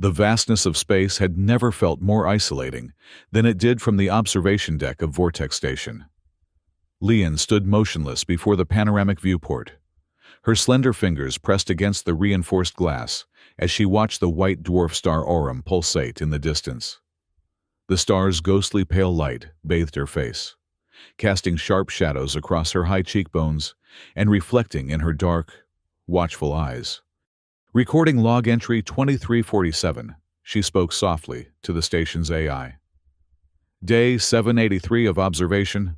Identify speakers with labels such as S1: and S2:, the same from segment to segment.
S1: The vastness of space had never felt more isolating than it did from the observation deck of Vortex Station. Lian stood motionless before the panoramic viewport, her slender fingers pressed against the reinforced glass as she watched the white dwarf star Aurum pulsate in the distance. The star's ghostly pale light bathed her face, casting sharp shadows across her high cheekbones and reflecting in her dark, watchful eyes. Recording log entry 2347, she spoke softly to the station's AI. Day 783 of observation.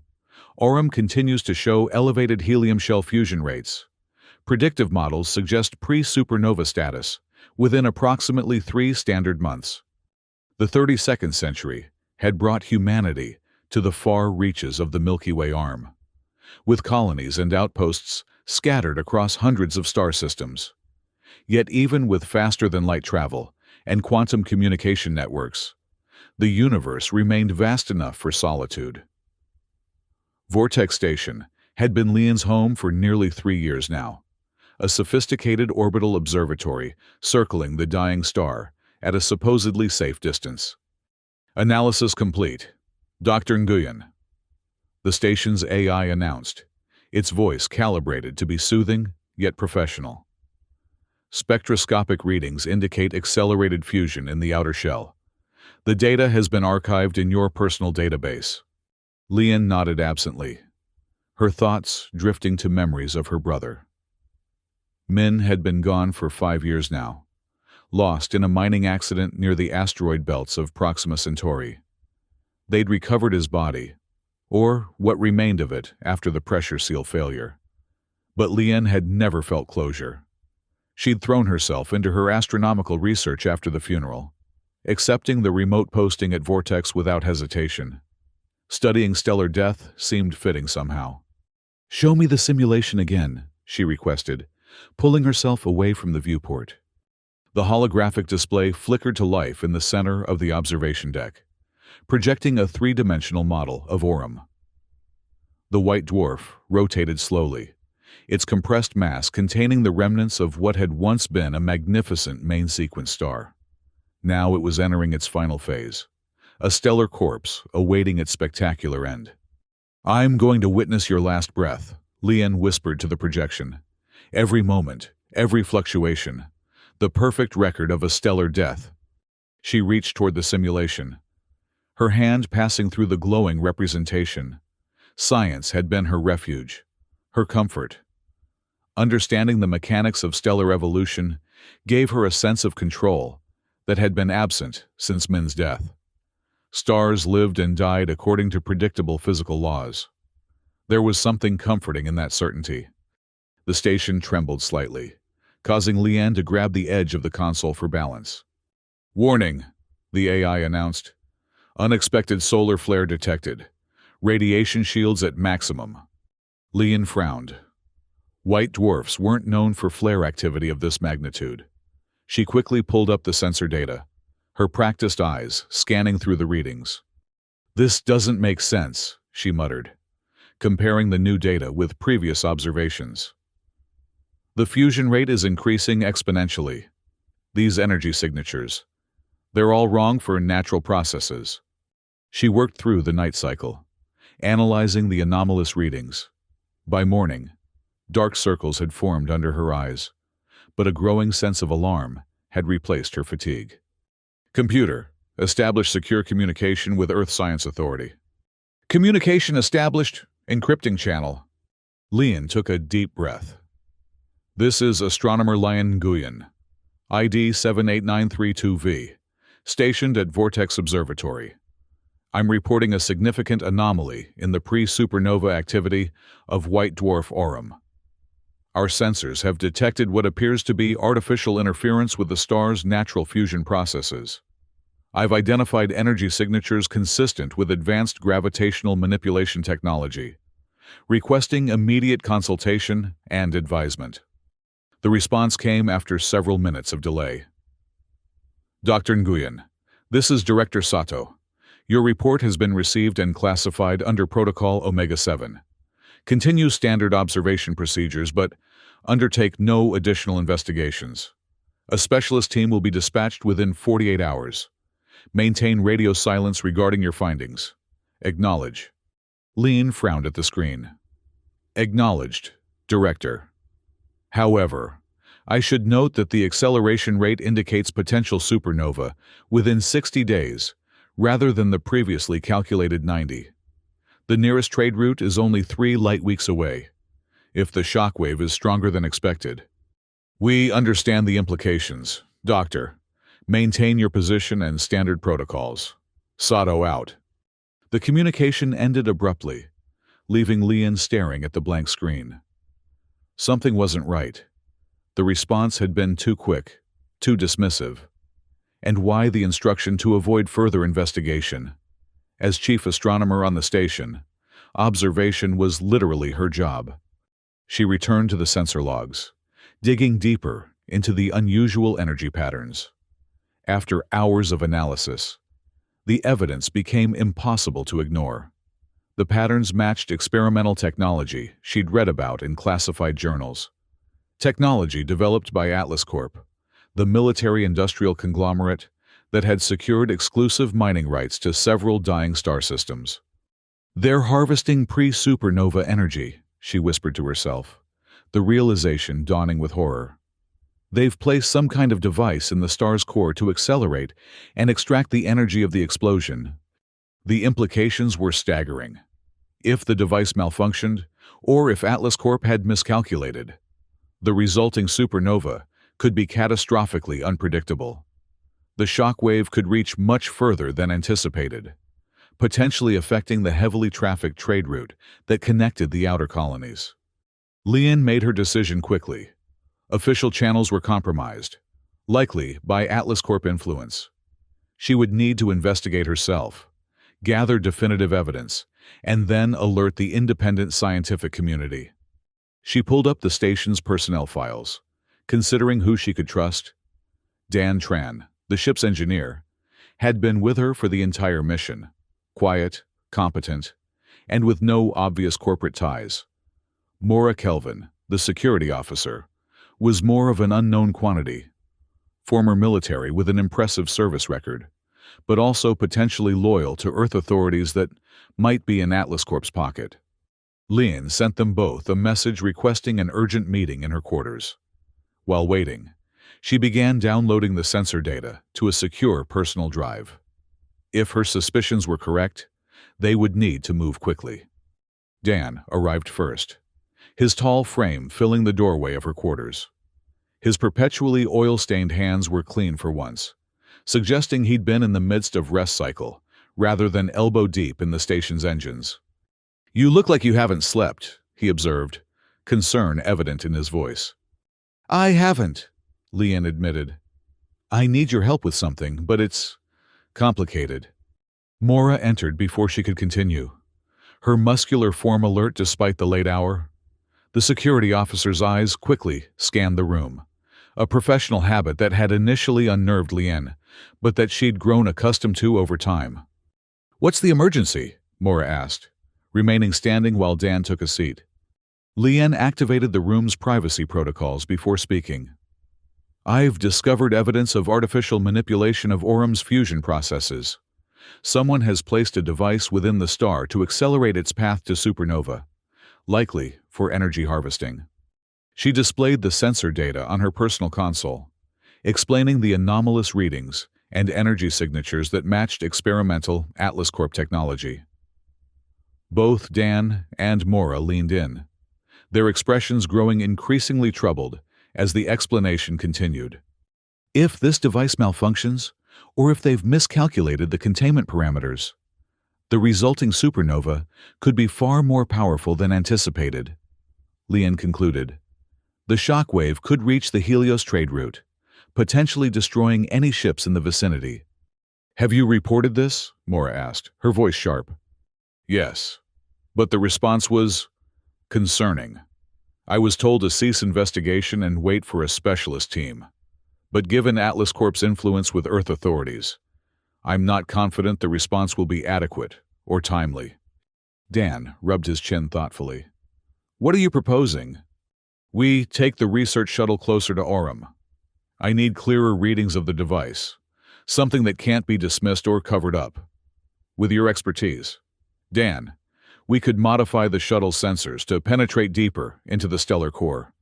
S1: Aurum continues to show elevated helium shell fusion rates. Predictive models suggest pre-supernova status within approximately 3 standard months. The 32nd century had brought humanity to the far reaches of the Milky Way arm, with colonies and outposts scattered across hundreds of star systems. Yet even with faster-than-light travel and quantum communication networks, the universe remained vast enough for solitude. Vortex Station had been Lian's home for nearly 3 years now, a sophisticated orbital observatory circling the dying star at a supposedly safe distance. Analysis complete. Dr. Nguyen. The station's AI announced, its voice calibrated to be soothing yet professional. Spectroscopic readings indicate accelerated fusion in the outer shell. The data has been archived in your personal database. Lian nodded absently, her thoughts drifting to memories of her brother. Min had been gone for 5 years now, lost in a mining accident near the asteroid belts of Proxima Centauri. They'd recovered his body, or what remained of it after the pressure seal failure. But Lian had never felt closure. She'd thrown herself into her astronomical research after the funeral, accepting the remote posting at Vortex without hesitation. Studying stellar death seemed fitting somehow. "Show me the simulation again," she requested, pulling herself away from the viewport. The holographic display flickered to life in the center of the observation deck, projecting a 3-dimensional model of Aurum. The white dwarf rotated slowly, its compressed mass containing the remnants of what had once been a magnificent main-sequence star. Now it was entering its final phase, a stellar corpse awaiting its spectacular end. "I'm going to witness your last breath," Lian whispered to the projection. "Every moment, every fluctuation, the perfect record of a stellar death." She reached toward the simulation, her hand passing through the glowing representation. Science had been her refuge, her comfort. Understanding the mechanics of stellar evolution gave her a sense of control that had been absent since Min's death. Stars lived and died according to predictable physical laws. There was something comforting in that certainty. The station trembled slightly, causing Lian to grab the edge of the console for balance. "Warning," the AI announced. "Unexpected solar flare detected. Radiation shields at maximum." Lian frowned. White dwarfs weren't known for flare activity of this magnitude. She quickly pulled up the sensor data, her practiced eyes scanning through the readings. "This doesn't make sense," she muttered, comparing the new data with previous observations. "The fusion rate is increasing exponentially. These energy signatures, they're all wrong for natural processes." She worked through the night cycle, analyzing the anomalous readings. By morning, dark circles had formed under her eyes, but a growing sense of alarm had replaced her fatigue. "Computer, establish secure communication with Earth Science Authority." "Communication established. Encrypting channel." Lian took a deep breath. "This is astronomer Lian Nguyen, ID 78932V, stationed at Vortex Observatory. I'm reporting a significant anomaly in the pre-supernova activity of white dwarf Aurum. Our sensors have detected what appears to be artificial interference with the star's natural fusion processes. I've identified energy signatures consistent with advanced gravitational manipulation technology, requesting immediate consultation and advisement." The response came after several minutes of delay. "Dr. Nguyen, this is Director Sato. Your report has been received and classified under Protocol Omega-7. Continue standard observation procedures, but undertake no additional investigations. A specialist team will be dispatched within 48 hours. Maintain radio silence regarding your findings. Acknowledge. Lean frowned at the screen. Acknowledged, Director. However, I should note that the acceleration rate indicates potential supernova within 60 days, rather than the previously calculated 90. The nearest trade route is only 3 light weeks away, if the shockwave is stronger than expected. We understand the implications. Doctor, maintain your position and standard protocols. Sato out. The communication ended abruptly, leaving Leon staring at the blank screen. Something wasn't right. The response had been too quick, too dismissive. And why the instruction to avoid further investigation? As chief astronomer on the station, observation was literally her job. She returned to the sensor logs, digging deeper into the unusual energy patterns. After hours of analysis, the evidence became impossible to ignore. The patterns matched experimental technology she'd read about in classified journals. Technology developed by Atlas Corp, the military-industrial conglomerate that had secured exclusive mining rights to several dying star systems. They're harvesting pre-supernova energy, she whispered to herself, the realization dawning with horror. They've placed some kind of device in the star's core to accelerate and extract the energy of the explosion. The implications were staggering. If the device malfunctioned, or if Atlas Corp had miscalculated, the resulting supernova could be catastrophically unpredictable. The shock wave could reach much further than anticipated, potentially affecting the heavily trafficked trade route that connected the outer colonies. Leon made her decision quickly. Official channels were compromised, likely by Atlas Corp influence. She would need to investigate herself, gather definitive evidence, and then alert the independent scientific community. She pulled up the station's personnel files, considering who she could trust. Dan Tran, the ship's engineer, had been with her for the entire mission, quiet, competent, and with no obvious corporate ties. Maura Kelvin, the security officer, was more of an unknown quantity, former military with an impressive service record, but also potentially loyal to Earth authorities that might be in Atlas Corp's pocket. Leon sent them both a message requesting an urgent meeting in her quarters. While waiting, she began downloading the sensor data to a secure personal drive. If her suspicions were correct, they would need to move quickly. Dan arrived first, his tall frame filling the doorway of her quarters. His perpetually oil-stained hands were clean for once, suggesting he'd been in the midst of rest cycle rather than elbow-deep in the station's engines. "You look like you haven't slept," he observed, concern evident in his voice. "I haven't," Leon admitted. "I need your help with something, but it's complicated." Maura entered before she could continue, her muscular form alert despite the late hour. The security officer's eyes quickly scanned the room, a professional habit that had initially unnerved Leon, but that she'd grown accustomed to over time. "What's the emergency?" Maura asked, remaining standing while Dan took a seat. Leon activated the room's privacy protocols before speaking. "I've discovered evidence of artificial manipulation of Orum's fusion processes. Someone has placed a device within the star to accelerate its path to supernova, likely for energy harvesting." She displayed the sensor data on her personal console, explaining the anomalous readings and energy signatures that matched experimental Atlas Corp technology. Both Dan and Maura leaned in, their expressions growing increasingly troubled as the explanation continued. "If this device malfunctions, or if they've miscalculated the containment parameters, the resulting supernova could be far more powerful than anticipated," Leon concluded. "The shock wave could reach the Helios trade route, potentially destroying any ships in the vicinity." "Have you reported this?" Maura asked, her voice sharp. "Yes, but the response was concerning. I was told to cease investigation and wait for a specialist team. But given Atlas Corp's influence with Earth authorities, I'm not confident the response will be adequate or timely." Dan rubbed his chin thoughtfully. "What are you proposing?" "We take the research shuttle closer to Aurum. I need clearer readings of the device, something that can't be dismissed or covered up. With your expertise, Dan, we could modify the shuttle's sensors to penetrate deeper into the stellar core.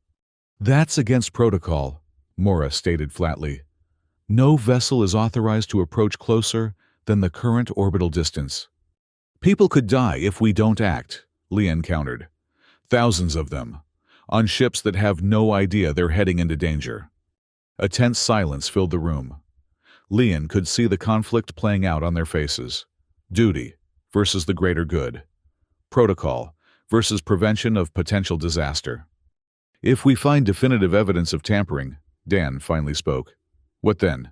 S1: That's against protocol, Mora stated flatly. No vessel is authorized to approach closer than the current orbital distance. People could die if we don't act, Lian countered. Thousands of them, on ships that have no idea they're heading into danger. A tense silence filled the room. Lian could see the conflict playing out on their faces. Duty versus the greater good. Protocol versus prevention of potential disaster. If we find definitive evidence of tampering, Dan finally spoke. What then?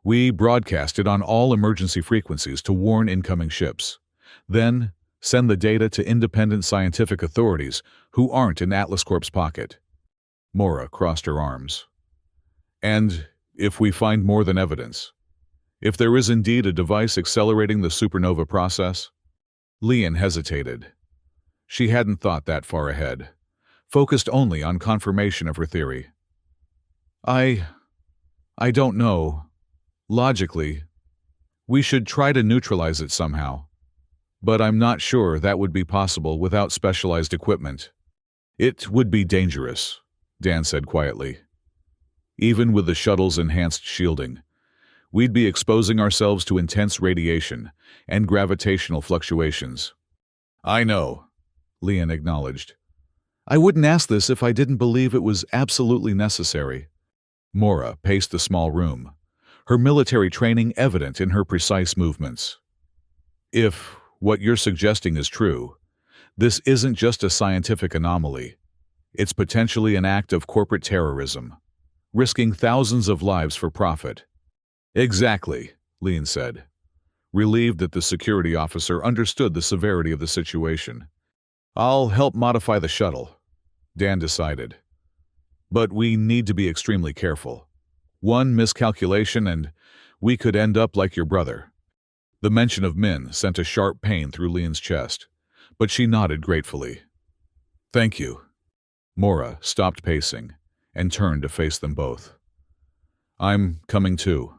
S1: We broadcast it on all emergency frequencies to warn incoming ships. Then, send the data to independent scientific authorities who aren't in Atlas Corp's pocket. Mora crossed her arms. And if we find more than evidence, if there is indeed a device accelerating the supernova process? Lian hesitated. She hadn't thought that far ahead, focused only on confirmation of her theory. I don't know. Logically, we should try to neutralize it somehow. But I'm not sure that would be possible without specialized equipment. It would be dangerous, Dan said quietly. Even with the shuttle's enhanced shielding, we'd be exposing ourselves to intense radiation and gravitational fluctuations. I know, Lian acknowledged. I wouldn't ask this if I didn't believe it was absolutely necessary. Mora paced the small room, her military training evident in her precise movements. If what you're suggesting is true, this isn't just a scientific anomaly. It's potentially an act of corporate terrorism, risking thousands of lives for profit. Exactly, Lian said, relieved that the security officer understood the severity of the situation. I'll help modify the shuttle, Dan decided. But we need to be extremely careful. One miscalculation and we could end up like your brother. The mention of Min sent a sharp pain through Lian's chest, but she nodded gratefully. Thank you. Mora stopped pacing and turned to face them both. I'm coming too.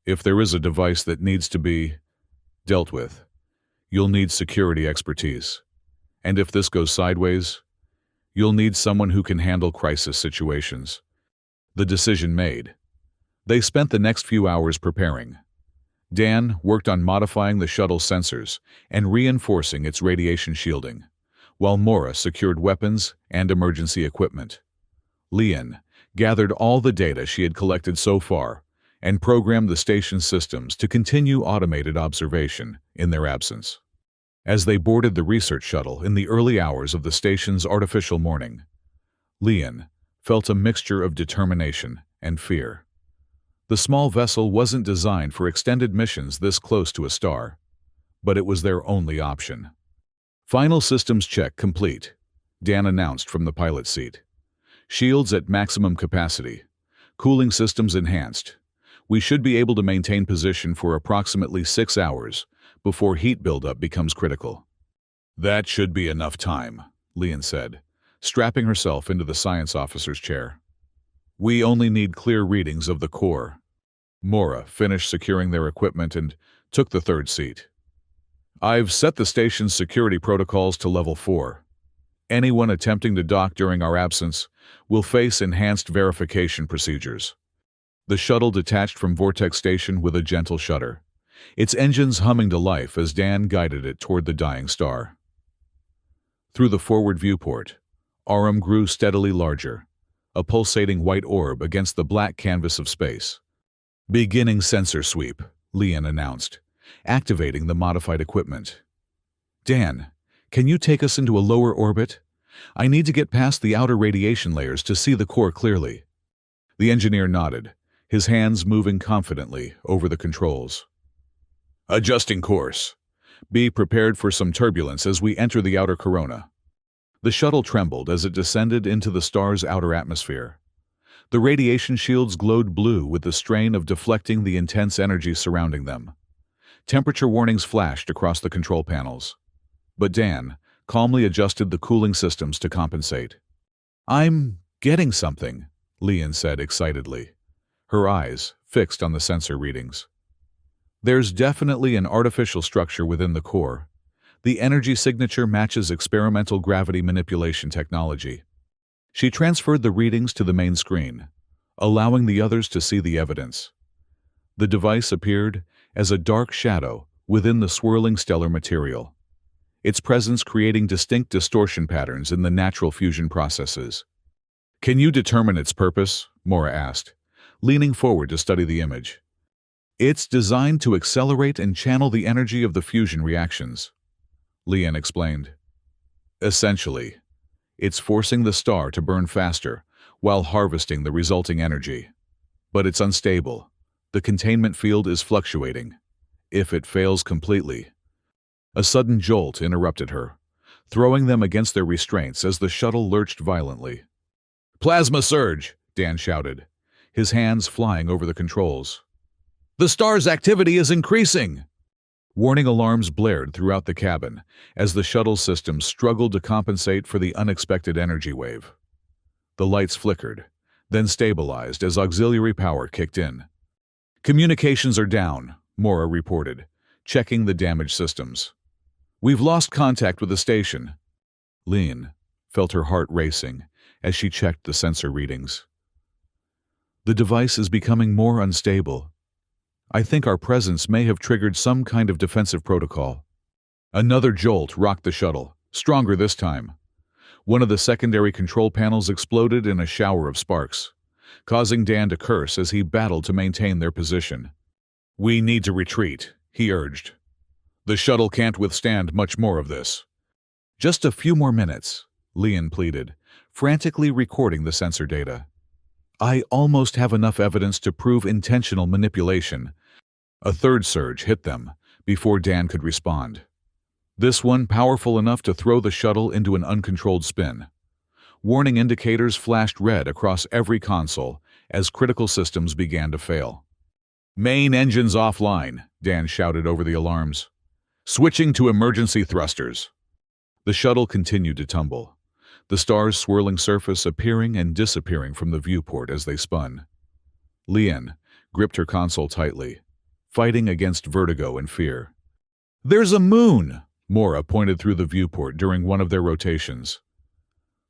S1: If there is a device that needs to be dealt with, you'll need security expertise. And if this goes sideways, you'll need someone who can handle crisis situations. The decision made. They spent the next few hours preparing. Dan worked on modifying the shuttle's sensors and reinforcing its radiation shielding, while Mora secured weapons and emergency equipment. Lian gathered all the data she had collected so far and programmed the station's systems to continue automated observation in their absence. As they boarded the research shuttle in the early hours of the station's artificial morning, Lian felt a mixture of determination and fear. The small vessel wasn't designed for extended missions this close to a star, but it was their only option. Final systems check complete, Dan announced from the pilot seat. Shields at maximum capacity. Cooling systems enhanced. We should be able to maintain position for approximately 6 hours before heat buildup becomes critical. That should be enough time, Lian said, strapping herself into the science officer's chair. We only need clear readings of the core. Mora finished securing their equipment and took the third seat. I've set the station's security protocols to level 4. Anyone attempting to dock during our absence will face enhanced verification procedures. The shuttle detached from Vortex Station with a gentle shudder, its engines humming to life as Dan guided it toward the dying star. Through the forward viewport, Aurum grew steadily larger, a pulsating white orb against the black canvas of space. Beginning sensor sweep, Lian announced, activating the modified equipment. Dan, can you take us into a lower orbit? I need to get past the outer radiation layers to see the core clearly. The engineer nodded, his hands moving confidently over the controls. Adjusting course. Be prepared for some turbulence as we enter the outer corona. The shuttle trembled as it descended into the star's outer atmosphere. The radiation shields glowed blue with the strain of deflecting the intense energy surrounding them. Temperature warnings flashed across the control panels. But Dan calmly adjusted the cooling systems to compensate. I'm getting something, Lian said excitedly. her eyes fixed on the sensor readings. There's definitely an artificial structure within the core. The energy signature matches experimental gravity manipulation technology. She transferred the readings to the main screen, allowing the others to see the evidence. The device appeared as a dark shadow within the swirling stellar material, its presence creating distinct distortion patterns in the natural fusion processes. "Can you determine its purpose?" Mora asked, leaning forward to study the image. "It's designed to accelerate and channel the energy of the fusion reactions," Lian explained. "Essentially, it's forcing the star to burn faster while harvesting the resulting energy. But it's unstable. The containment field is fluctuating. If it fails completely..." A sudden jolt interrupted her, throwing them against their restraints as the shuttle lurched violently. "Plasma surge!" Dan shouted, his hands flying over the controls. "The star's activity is increasing!" Warning alarms blared throughout the cabin as the shuttle system struggled to compensate for the unexpected energy wave. The lights flickered, then stabilized as auxiliary power kicked in. "Communications are down," Mora reported, checking the damaged systems. "We've lost contact with the station." Lian felt her heart racing as she checked the sensor readings. "The device is becoming more unstable. I think our presence may have triggered some kind of defensive protocol." Another jolt rocked the shuttle, stronger this time. One of the secondary control panels exploded in a shower of sparks, causing Dan to curse as he battled to maintain their position. "We need to retreat," he urged. "The shuttle can't withstand much more of this." "Just a few more minutes," Lian pleaded, frantically recording the sensor data. "I almost have enough evidence to prove intentional manipulation." A third surge hit them before Dan could respond. This one powerful enough to throw the shuttle into an uncontrolled spin. Warning indicators flashed red across every console as critical systems began to fail. "Main engines offline," Dan shouted over the alarms. "Switching to emergency thrusters." The shuttle continued to tumble, the star's swirling surface appearing and disappearing from the viewport as they spun. Lian gripped her console tightly, fighting against vertigo and fear. "There's a moon!" Mora pointed through the viewport during one of their rotations.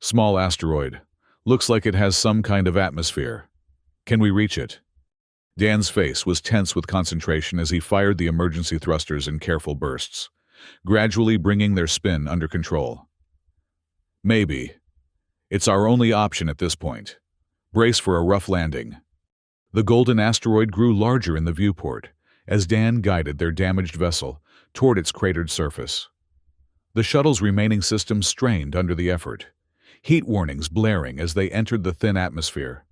S1: "Small asteroid. Looks like it has some kind of atmosphere. Can we reach it?" Dan's face was tense with concentration as he fired the emergency thrusters in careful bursts, gradually bringing their spin under control. "Maybe. It's our only option at this point. Brace for a rough landing." The golden asteroid grew larger in the viewport as Dan guided their damaged vessel toward its cratered surface. The shuttle's remaining systems strained under the effort, heat warnings blaring as they entered the thin atmosphere.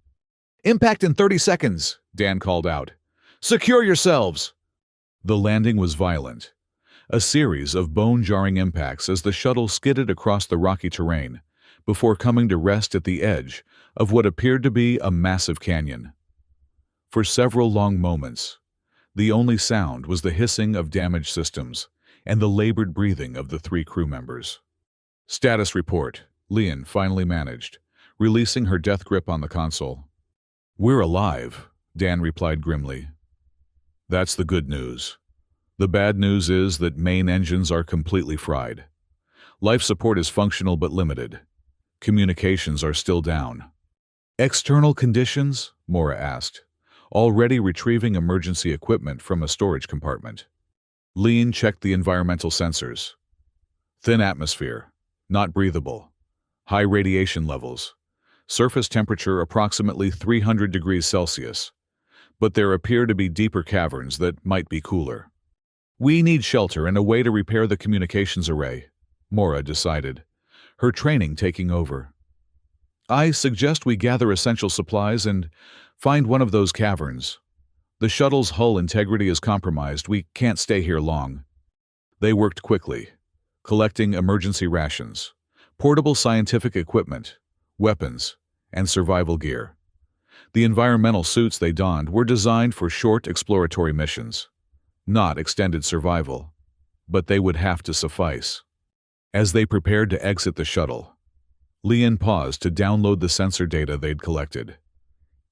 S1: "Impact in 30 seconds, Dan called out. "Secure yourselves!" The landing was violent, a series of bone-jarring impacts as the shuttle skidded across the rocky terrain before coming to rest at the edge of what appeared to be a massive canyon. For several long moments, the only sound was the hissing of damaged systems and the labored breathing of the 3 crew members. "Status report," Lian finally managed, releasing her death grip on the console. "We're alive," Dan replied grimly. "That's the good news. The bad news is that main engines are completely fried. Life support is functional but limited. Communications are still down." "External conditions?" Mora asked, already retrieving emergency equipment from a storage compartment. Lian checked the environmental sensors. "Thin atmosphere, not breathable. High radiation levels. Surface temperature approximately 300 degrees Celsius. But there appear to be deeper caverns that might be cooler." "We need shelter and a way to repair the communications array," Mora decided, her training taking over. "I suggest we gather essential supplies and find one of those caverns. The shuttle's hull integrity is compromised. We can't stay here long." They worked quickly, collecting emergency rations, portable scientific equipment, weapons, and survival gear. The environmental suits they donned were designed for short exploratory missions, not extended survival, but they would have to suffice. As they prepared to exit the shuttle, Lian paused to download the sensor data they'd collected.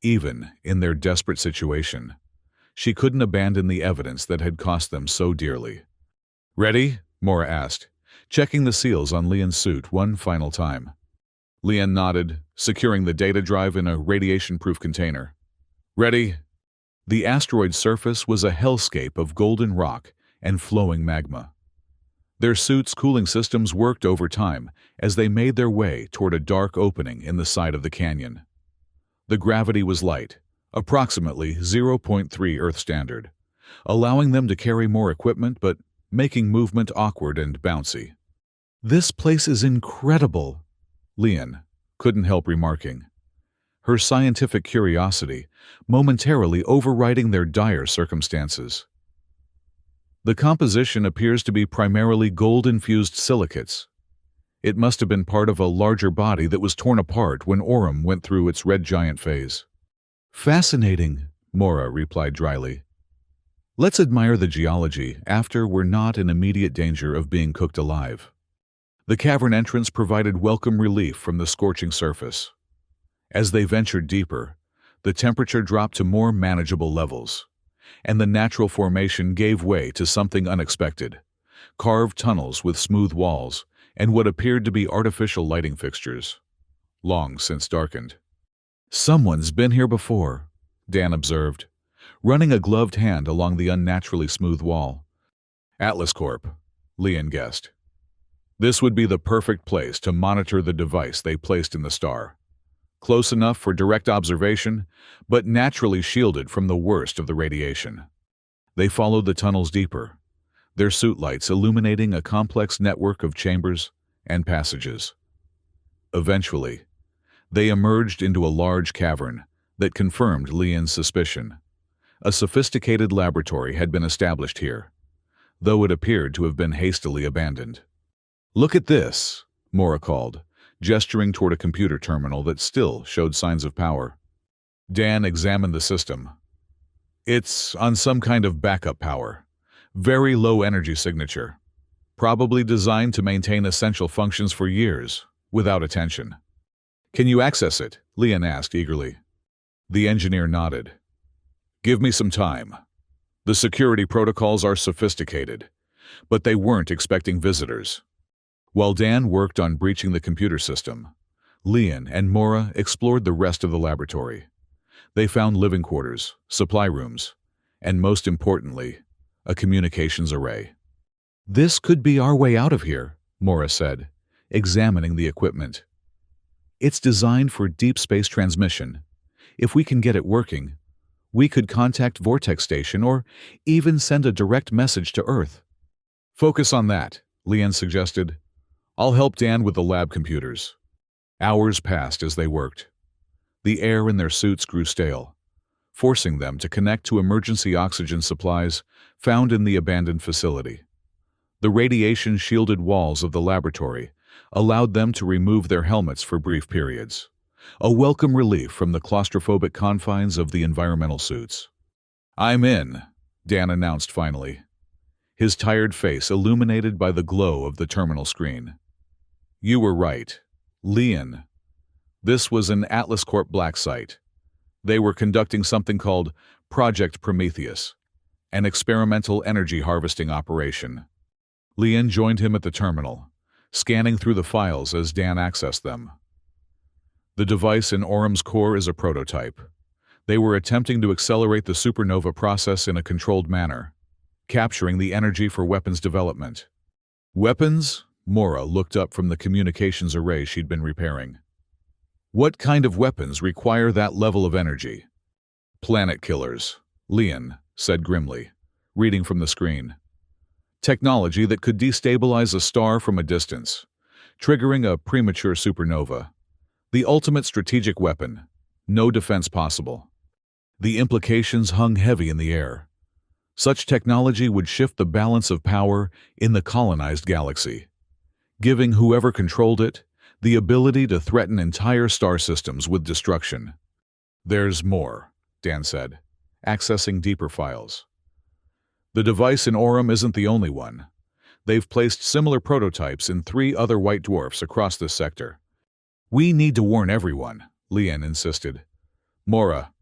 S1: Even in their desperate situation, she couldn't abandon the evidence that had cost them so dearly. "Ready?" Mora asked, checking the seals on Lian's suit one final time. Lian nodded, securing the data drive in a radiation-proof container. "Ready?" The asteroid's surface was a hellscape of golden rock and flowing magma. Their suits' cooling systems worked overtime as they made their way toward a dark opening in the side of the canyon. The gravity was light, approximately 0.3 Earth standard, allowing them to carry more equipment but making movement awkward and bouncy. "This place is incredible," Lian couldn't help remarking, her scientific curiosity momentarily overriding their dire circumstances. The composition appears to be primarily gold-infused silicates. It must have been part of a larger body that was torn apart when Aurum went through its red giant phase. "Fascinating," Mora replied dryly. "Let's admire the geology after we're not in immediate danger of being cooked alive." The cavern entrance provided welcome relief from the scorching surface. As they ventured deeper, the temperature dropped to more manageable levels, and the natural formation gave way to something unexpected: carved tunnels with smooth walls and what appeared to be artificial lighting fixtures, long since darkened. "Someone's been here before," Dan observed, running a gloved hand along the unnaturally smooth wall. "Atlas Corp," Lian guessed. This would be the perfect place to monitor the device they placed in the star. Close enough for direct observation, but naturally shielded from the worst of the radiation. They followed the tunnels deeper, their suit lights illuminating a complex network of chambers and passages. Eventually, they emerged into a large cavern that confirmed Lian's suspicion. A sophisticated laboratory had been established here, though it appeared to have been hastily abandoned. "Look at this," Mora called, gesturing toward a computer terminal that still showed signs of power. Dan examined the system. "It's on some kind of backup power. Very low energy signature. Probably designed to maintain essential functions for years, without attention." "Can you access it?" Lian asked eagerly. The engineer nodded. "Give me some time. The security protocols are sophisticated, but they weren't expecting visitors." While Dan worked on breaching the computer system, Lian and Mora explored the rest of the laboratory. They found living quarters, supply rooms, and most importantly, a communications array. "This could be our way out of here," Mora said, examining the equipment. "It's designed for deep space transmission. If we can get it working, we could contact Vortex Station or even send a direct message to Earth." "Focus on that," Lian suggested. "I'll help Dan with the lab computers." Hours passed as they worked. The air in their suits grew stale, forcing them to connect to emergency oxygen supplies found in the abandoned facility. The radiation-shielded walls of the laboratory allowed them to remove their helmets for brief periods, a welcome relief from the claustrophobic confines of the environmental suits. "I'm in," Dan announced finally, his tired face illuminated by the glow of the terminal screen. "You were right. Lian. This was an Atlas Corp black site. They were conducting something called Project Prometheus, an experimental energy harvesting operation." Lian joined him at the terminal, scanning through the files as Dan accessed them. "The device in Aurum's core is a prototype. They were attempting to accelerate the supernova process in a controlled manner, capturing the energy for weapons development." "Weapons?" Mora looked up from the communications array she'd been repairing. "What kind of weapons require that level of energy?" "Planet killers," Lian said grimly, reading from the screen. "Technology that could destabilize a star from a distance, triggering a premature supernova. The ultimate strategic weapon. No defense possible." The implications hung heavy in the air. Such technology would shift the balance of power in the colonized galaxy, giving whoever controlled it the ability to threaten entire star systems with destruction. "There's more," Dan said, accessing deeper files. "The device in Aurum isn't the only one. They've placed similar prototypes in 3 other white dwarfs across this sector." "We need to warn everyone," Lian insisted. Mora,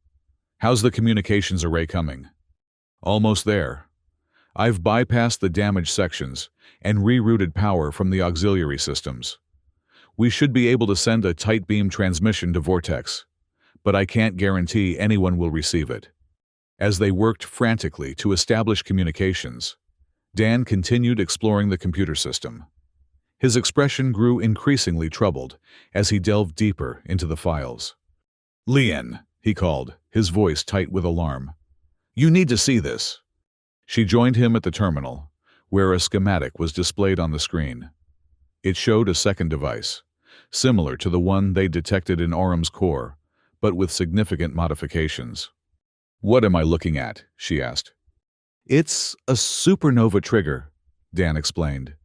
S1: how's the communications array coming? Almost there. I've bypassed the damaged sections and rerouted power from the auxiliary systems. We should be able to send a tight beam transmission to Vortex, but I can't guarantee anyone will receive it. As they worked frantically to establish communications, Dan continued exploring the computer system. His expression grew increasingly troubled as he delved deeper into the files. "Lian," he called, his voice tight with alarm. "You need to see this." She joined him at the terminal, where a schematic was displayed on the screen. It showed a second device, similar to the one they detected in Orum's core, but with significant modifications. "What am I looking at?" she asked. "It's a supernova trigger," Dan explained,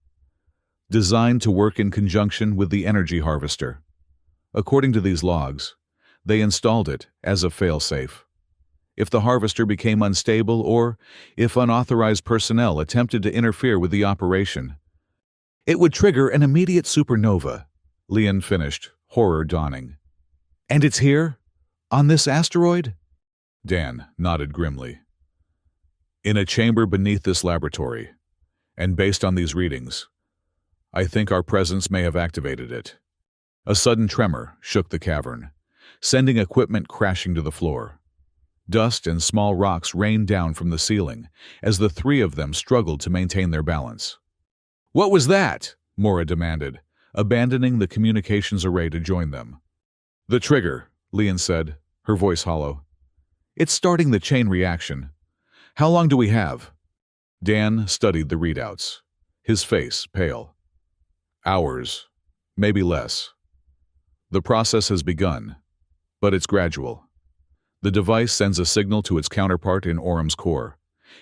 S1: "designed to work in conjunction with the energy harvester. According to these logs, they installed it as a failsafe. If the harvester became unstable or if unauthorized personnel attempted to interfere with the operation, it would trigger an immediate supernova," Lian finished, horror dawning. "And it's here? On this asteroid?" Dan nodded grimly. "In a chamber beneath this laboratory, and based on these readings, I think our presence may have activated it." A sudden tremor shook the cavern, sending equipment crashing to the floor. Dust and small rocks rained down from the ceiling as the three of them struggled to maintain their balance. "What was that?" Mora demanded, abandoning the communications array to join them. "The trigger," Lian said, her voice hollow. "It's starting the chain reaction. How long do we have?" Dan studied the readouts, his face pale. "Hours, maybe less. The process has begun, but it's gradual. The device sends a signal to its counterpart in Orum's core,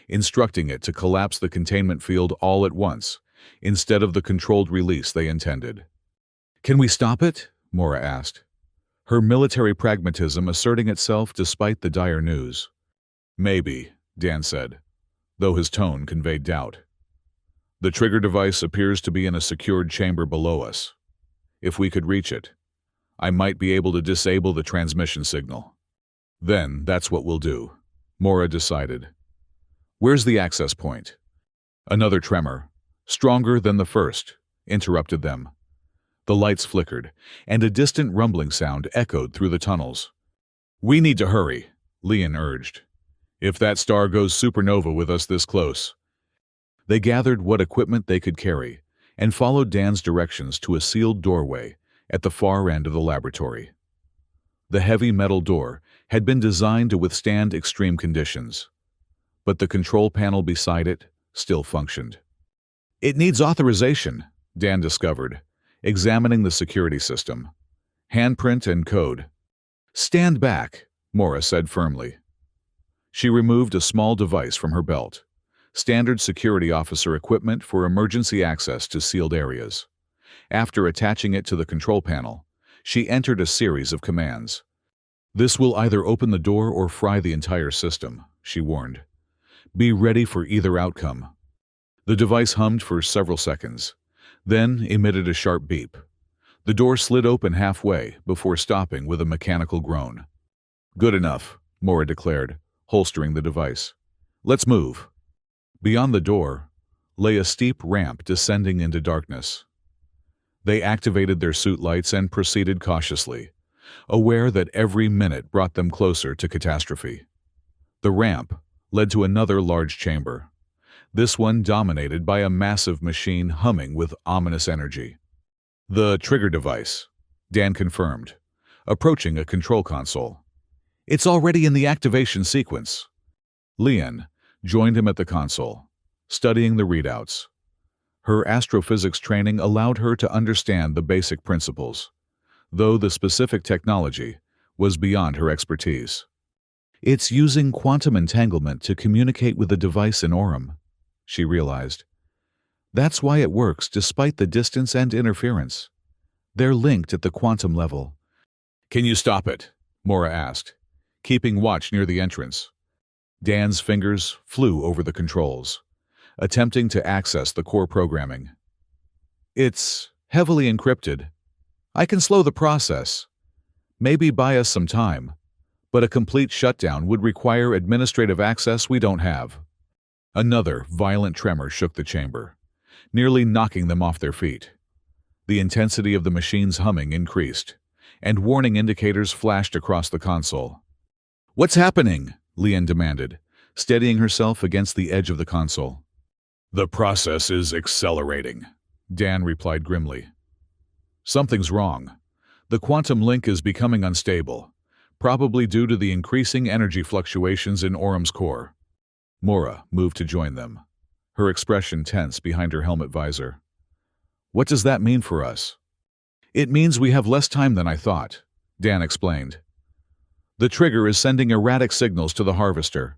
S1: instructing it to collapse the containment field all at once, instead of the controlled release they intended." "Can we stop it?" Mora asked, her military pragmatism asserting itself despite the dire news. "Maybe," Dan said, though his tone conveyed doubt. "The trigger device appears to be in a secured chamber below us. If we could reach it, I might be able to disable the transmission signal. Then that's what we'll do," Mora decided. "Where's the access point?" Another tremor, stronger than the first, interrupted them. The lights flickered, and a distant rumbling sound echoed through the tunnels. "We need to hurry," Lian urged. "If that star goes supernova with us this close." They gathered what equipment they could carry and followed Dan's directions to a sealed doorway at the far end of the laboratory. The heavy metal door had been designed to withstand extreme conditions, but the control panel beside it still functioned. "It needs authorization," Dan discovered, examining the security system. "Handprint and code." "Stand back," Mora said firmly. She removed a small device from her belt, standard security officer equipment for emergency access to sealed areas. After attaching it to the control panel, she entered a series of commands. "This will either open the door or fry the entire system," she warned. "Be ready for either outcome." The device hummed for several seconds, then emitted a sharp beep. The door slid open halfway before stopping with a mechanical groan. "Good enough," Mora declared, holstering the device. "Let's move." Beyond the door lay a steep ramp descending into darkness. They activated their suit lights and proceeded cautiously, aware that every minute brought them closer to catastrophe. The ramp led to another large chamber, this one dominated by a massive machine humming with ominous energy. "The trigger device," Dan confirmed, approaching a control console. "It's already in the activation sequence." Lian joined him at the console, studying the readouts. Her astrophysics training allowed her to understand the basic principles, though the specific technology was beyond her expertise. "It's using quantum entanglement to communicate with the device in Orum," she realized. "That's why it works despite the distance and interference. They're linked at the quantum level." "Can you stop it?" Mora asked, keeping watch near the entrance. Dan's fingers flew over the controls, attempting to access the core programming. "It's heavily encrypted. I can slow the process. Maybe buy us some time, but a complete shutdown would require administrative access we don't have. Another violent tremor shook the chamber, nearly knocking them off their feet. The intensity of the machine's humming increased, and warning indicators flashed across the console. "What's happening?" Lian demanded, steadying herself against the edge of the console. "The process is accelerating," Dan replied grimly. "Something's wrong. The quantum link is becoming unstable, probably due to the increasing energy fluctuations in Orum's core." Mora moved to join them, her expression tense behind her helmet visor. "What does that mean for us?" "It means we have less time than I thought," Dan explained. "The trigger is sending erratic signals to the harvester.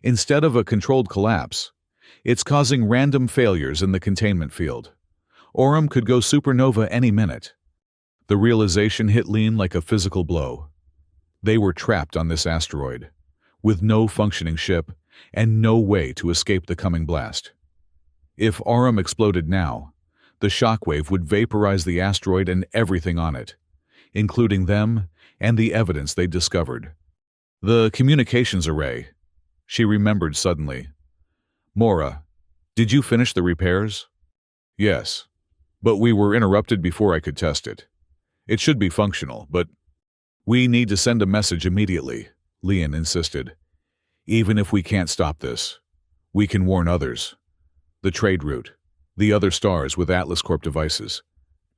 S1: Instead of a controlled collapse, it's causing random failures in the containment field. Orum could go supernova any minute." The realization hit Lian like a physical blow. They were trapped on this asteroid, with no functioning ship and no way to escape the coming blast. If Aurum exploded now, the shockwave would vaporize the asteroid and everything on it, including them and the evidence they'd discovered. "The communications array," she remembered suddenly. "Mora, did you finish the repairs?" "Yes, but we were interrupted before I could test it. It should be functional, but—" "We need to send a message immediately," Lian insisted. "Even if we can't stop this, we can warn others. The trade route, the other stars with Atlas Corp devices.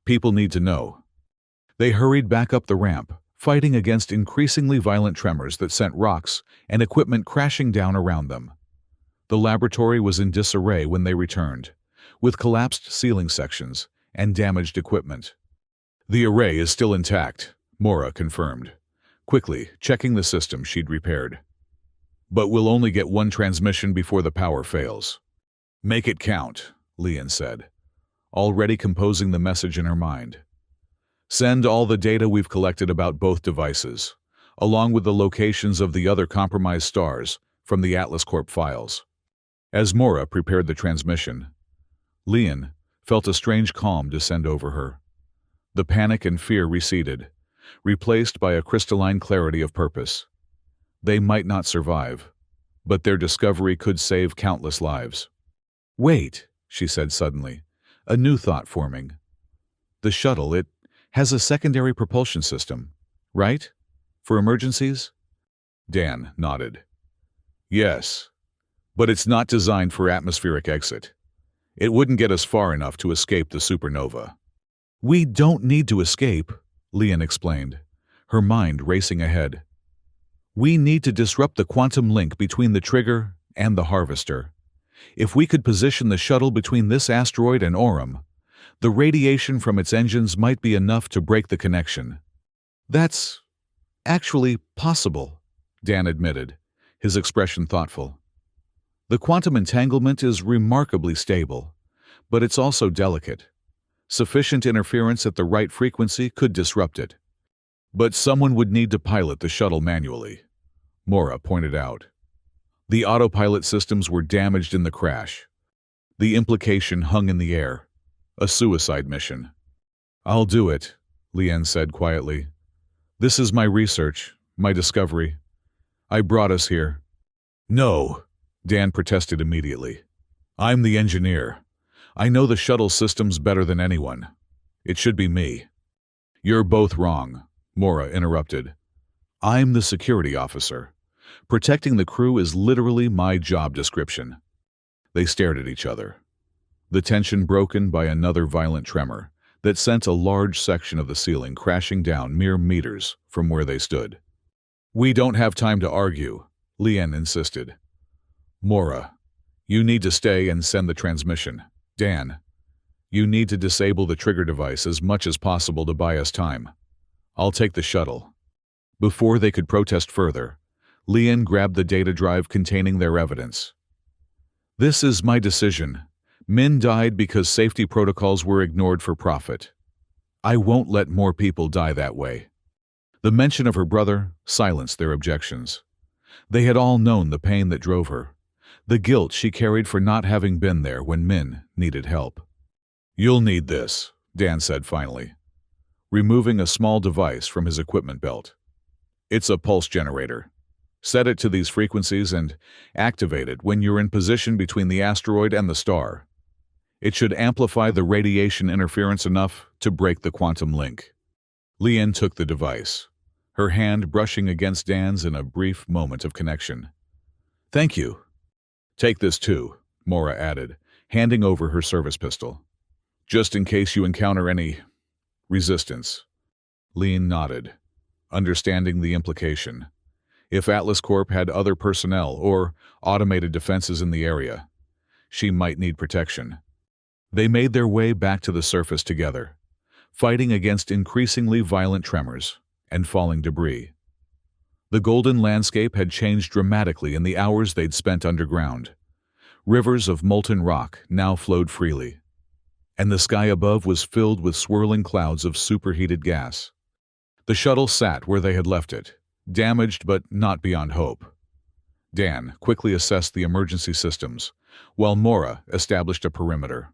S1: People need to know." They hurried back up the ramp, fighting against increasingly violent tremors that sent rocks and equipment crashing down around them. The laboratory was in disarray when they returned, with collapsed ceiling sections and damaged equipment. "The array is still intact," Mora confirmed, quickly checking the system she'd repaired. "But we'll only get one transmission before the power fails." "Make it count," Lian said, already composing the message in her mind. "Send all the data we've collected about both devices, along with the locations of the other compromised stars from the Atlas Corp files." As Mora prepared the transmission, Lian felt a strange calm descend over her. The panic and fear receded, replaced by a crystalline clarity of purpose. They might not survive, but their discovery could save countless lives. "Wait," she said suddenly, a new thought forming. "The shuttle, it has a secondary propulsion system, right? For emergencies?" Dan nodded. "Yes, but it's not designed for atmospheric exit. It wouldn't get us far enough to escape the supernova." "We don't need to escape," Lian explained, her mind racing ahead. "We need to disrupt the quantum link between the trigger and the harvester. If we could position the shuttle between this asteroid and Aurum, the radiation from its engines might be enough to break the connection." "That's actually possible," Dan admitted, his expression thoughtful. "The quantum entanglement is remarkably stable, but it's also delicate. Sufficient interference at the right frequency could disrupt it." "But someone would need to pilot the shuttle manually," Mora pointed out. "The autopilot systems were damaged in the crash. The implication hung in the air. A suicide mission." "I'll do it," Lian said quietly. "This is my research, my discovery. I brought us here." "No," Dan protested immediately. "I'm the engineer. I know the shuttle systems better than anyone. It should be me." "You're both wrong," Mora interrupted. "I'm the security officer. Protecting the crew is literally my job description." They stared at each other, the tension broken by another violent tremor that sent a large section of the ceiling crashing down mere meters from where they stood. "We don't have time to argue," Lian insisted. "Mora, you need to stay and send the transmission. Dan, you need to disable the trigger device as much as possible to buy us time. I'll take the shuttle." Before they could protest further, Lian grabbed the data drive containing their evidence. "This is my decision. Min died because safety protocols were ignored for profit. I won't let more people die that way." The mention of her brother silenced their objections. They had all known the pain that drove her, the guilt she carried for not having been there when Min needed help. "You'll need this," Dan said finally, removing a small device from his equipment belt. It's a pulse generator. Set it to these frequencies and activate it when you're in position between the asteroid and the star. It should amplify the radiation interference enough to break the quantum link. Lian took the device, her hand brushing against Dan's in a brief moment of connection. Thank you. Take this too, Mora added, handing over her service pistol. Just in case you encounter any resistance. Lian nodded, understanding the implication. If Atlas Corp had other personnel or automated defenses in the area, she might need protection. They made their way back to the surface together, fighting against increasingly violent tremors and falling debris. The golden landscape had changed dramatically in the hours they'd spent underground. Rivers of molten rock now flowed freely, and the sky above was filled with swirling clouds of superheated gas. The shuttle sat where they had left it, damaged but not beyond hope. Dan quickly assessed the emergency systems, while Mora established a perimeter,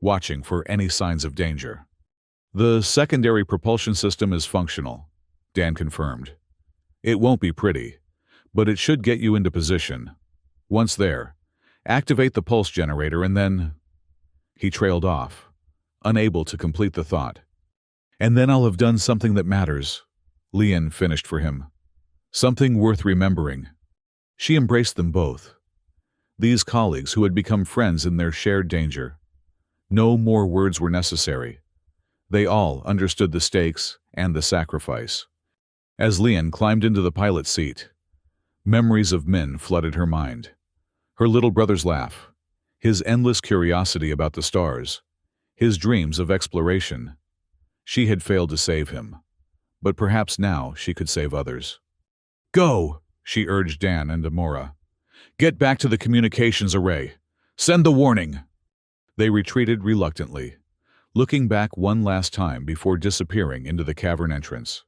S1: watching for any signs of danger. The secondary propulsion system is functional, Dan confirmed. It won't be pretty, but it should get you into position. Once there, activate the pulse generator and then... He trailed off, unable to complete the thought. And then I'll have done something that matters, Lian finished for him. Something worth remembering. She embraced them both. These colleagues who had become friends in their shared danger. No more words were necessary. They all understood the stakes and the sacrifice. As Lian climbed into the pilot's seat, memories of Min flooded her mind. Her little brother's laugh, his endless curiosity about the stars, his dreams of exploration. She had failed to save him, but perhaps now she could save others. Go, she urged Dan and Amora. Get back to the communications array. Send the warning. They retreated reluctantly, looking back one last time before disappearing into the cavern entrance.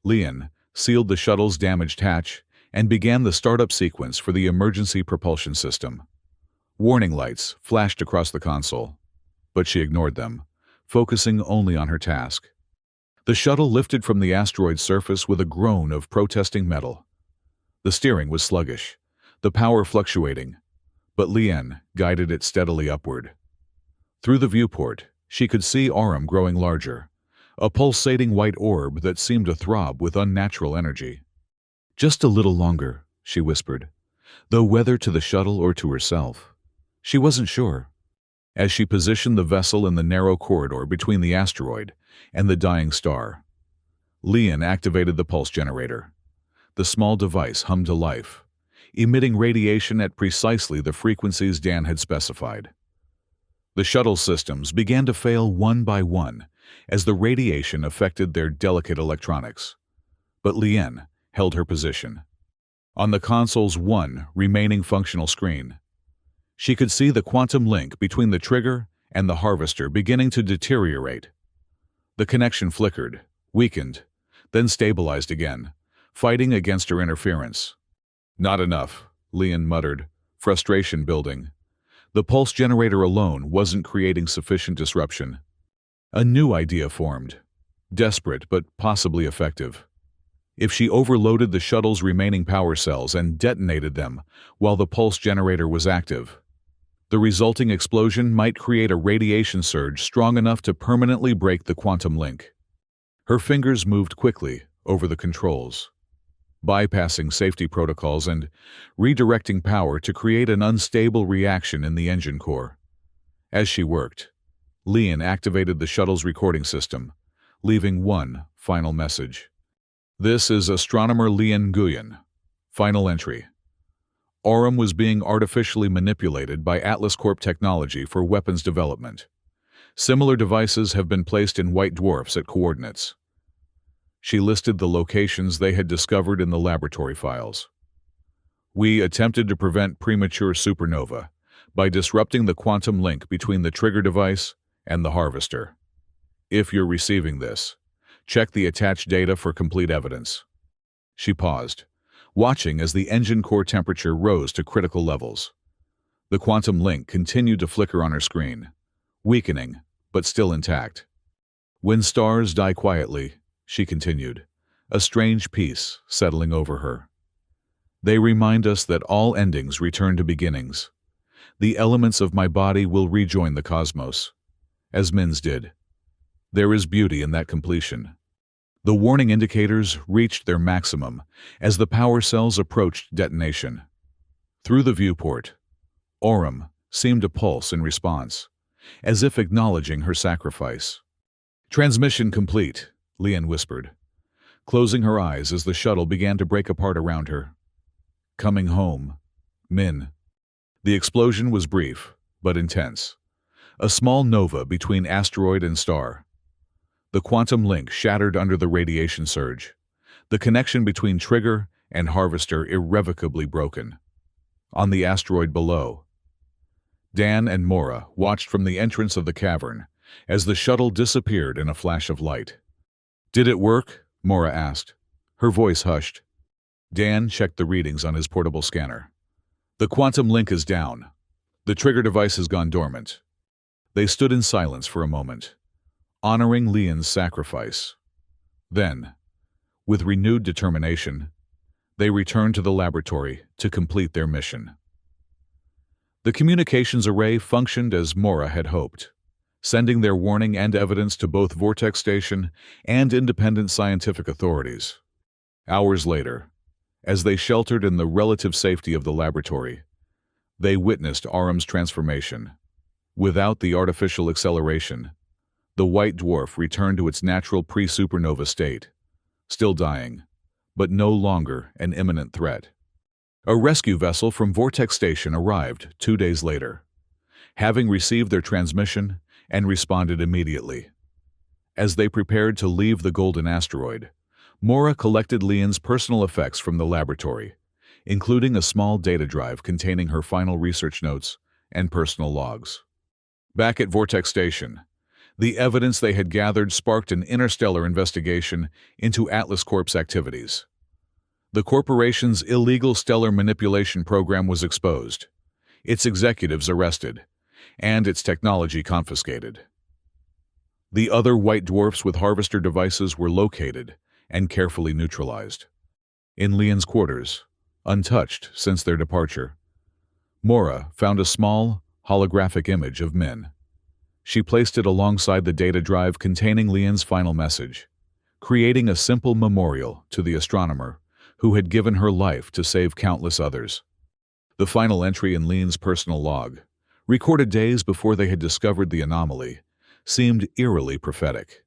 S1: Lian sealed the shuttle's damaged hatch and began the startup sequence for the emergency propulsion system. Warning lights flashed across the console, but she ignored them, focusing only on her task. The shuttle lifted from the asteroid's surface with a groan of protesting metal. The steering was sluggish, the power fluctuating, but Lian guided it steadily upward. Through the viewport, she could see Aurum growing larger, a pulsating white orb that seemed to throb with unnatural energy. Just a little longer, she whispered, though whether to the shuttle or to herself. She wasn't sure. As she positioned the vessel in the narrow corridor between the asteroid and the dying star, Lian activated the pulse generator. The small device hummed to life, emitting radiation at precisely the frequencies Dan had specified. The shuttle systems began to fail one by one as the radiation affected their delicate electronics. But Lian held her position. On the console's one remaining functional screen, she could see the quantum link between the trigger and the harvester beginning to deteriorate. The connection flickered, weakened, then stabilized again, fighting against her interference. Not enough, Lian muttered, frustration building. The pulse generator alone wasn't creating sufficient disruption. A new idea formed, desperate but possibly effective. If she overloaded the shuttle's remaining power cells and detonated them while the pulse generator was active, the resulting explosion might create a radiation surge strong enough to permanently break the quantum link. Her fingers moved quickly over the controls, bypassing safety protocols and redirecting power to create an unstable reaction in the engine core. As she worked, Lian activated the shuttle's recording system, leaving one final message. This is astronomer Lian Nguyen. Final entry. Aurum was being artificially manipulated by Atlas Corp technology for weapons development. Similar devices have been placed in white dwarfs at coordinates. She listed the locations they had discovered in the laboratory files. We attempted to prevent premature supernova by disrupting the quantum link between the trigger device and the harvester. If you're receiving this, check the attached data for complete evidence. She paused, watching as the engine core temperature rose to critical levels. The quantum link continued to flicker on her screen, weakening, but still intact. When stars die quietly, she continued, a strange peace settling over her. They remind us that all endings return to beginnings. The elements of my body will rejoin the cosmos, as Min's did. There is beauty in that completion. The warning indicators reached their maximum as the power cells approached detonation. Through the viewport, Aurum seemed to pulse in response, as if acknowledging her sacrifice. "Transmission complete," Lian whispered, closing her eyes as the shuttle began to break apart around her. "Coming home, Min." The explosion was brief, but intense. A small nova between asteroid and star. The quantum link shattered under the radiation surge, the connection between trigger and harvester irrevocably broken. On the asteroid below, Dan and Mora watched from the entrance of the cavern as the shuttle disappeared in a flash of light. "Did it work?" Mora asked, her voice hushed. Dan checked the readings on his portable scanner. "The quantum link is down. The trigger device has gone dormant." They stood in silence for a moment, honoring Lian's sacrifice. Then, with renewed determination, they returned to the laboratory to complete their mission. The communications array functioned as Mora had hoped, sending their warning and evidence to both Vortex Station and independent scientific authorities. Hours later, as they sheltered in the relative safety of the laboratory, they witnessed Aurum's transformation. Without the artificial acceleration, the white dwarf returned to its natural pre-supernova state, still dying, but no longer an imminent threat. A rescue vessel from Vortex Station arrived 2 days later, having received their transmission and responded immediately. As they prepared to leave the golden asteroid, Mora collected Lian's personal effects from the laboratory, including a small data drive containing her final research notes and personal logs. Back at Vortex Station, the evidence they had gathered sparked an interstellar investigation into Atlas Corp's activities. The corporation's illegal stellar manipulation program was exposed, its executives arrested, and its technology confiscated. The other white dwarfs with harvester devices were located and carefully neutralized. In Lian's quarters, untouched since their departure, Mora found a small, holographic image of Min. She placed it alongside the data drive containing Lian's final message, creating a simple memorial to the astronomer who had given her life to save countless others. The final entry in Lian's personal log, recorded days before they had discovered the anomaly, seemed eerily prophetic.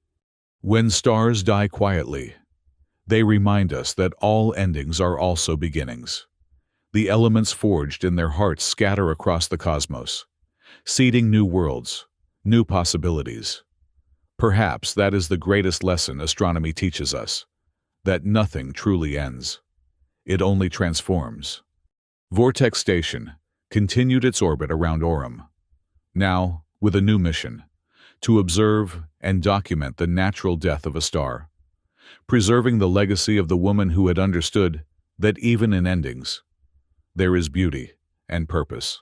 S1: "When stars die quietly, they remind us that all endings are also beginnings. The elements forged in their hearts scatter across the cosmos, seeding new worlds, new possibilities. Perhaps that is the greatest lesson astronomy teaches us, that nothing truly ends. It only transforms." Vortex Station continued its orbit around Aurum, now with a new mission, to observe and document the natural death of a star, preserving the legacy of the woman who had understood that even in endings, there is beauty and purpose.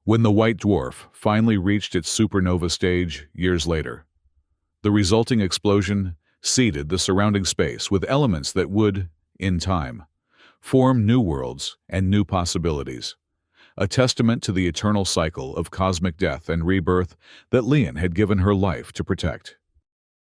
S1: When the white dwarf finally reached its supernova stage years later, the resulting explosion seeded the surrounding space with elements that would, in time, form new worlds and new possibilities, a testament to the eternal cycle of cosmic death and rebirth that Lian had given her life to protect.